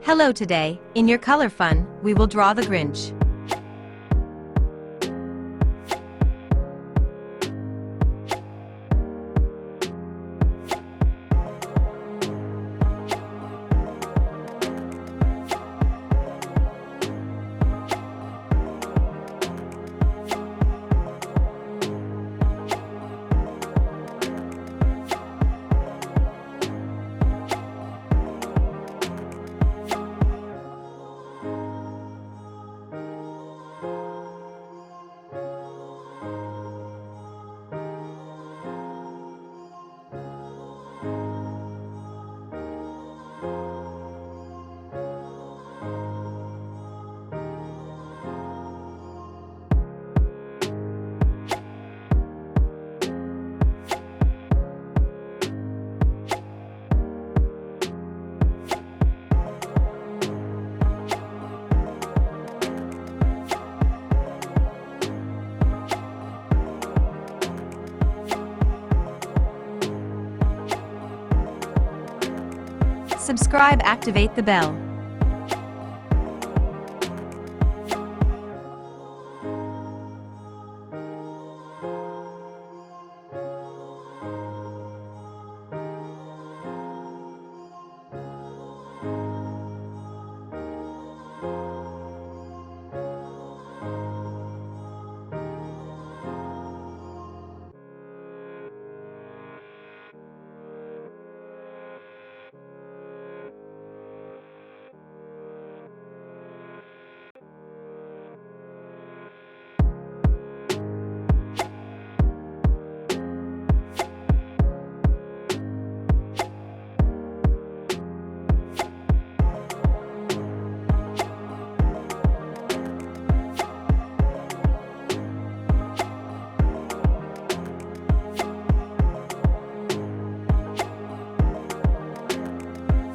Hello today, in your color fun, we will draw the Grinch. Subscribe, activate the bell.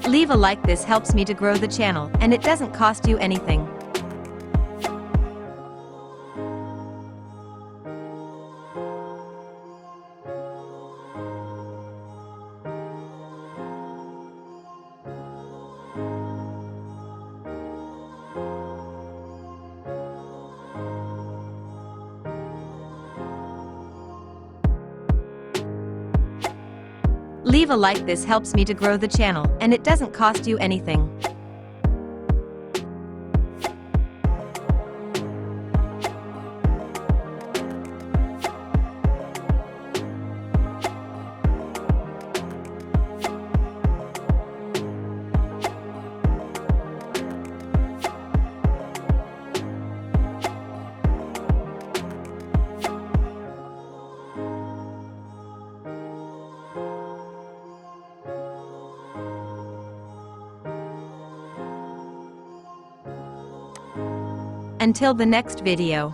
Leave a like, this helps me to grow the channel, and it doesn't cost you anything. Leave a like, this helps me to grow the channel, and it doesn't cost you anything. Until the next video.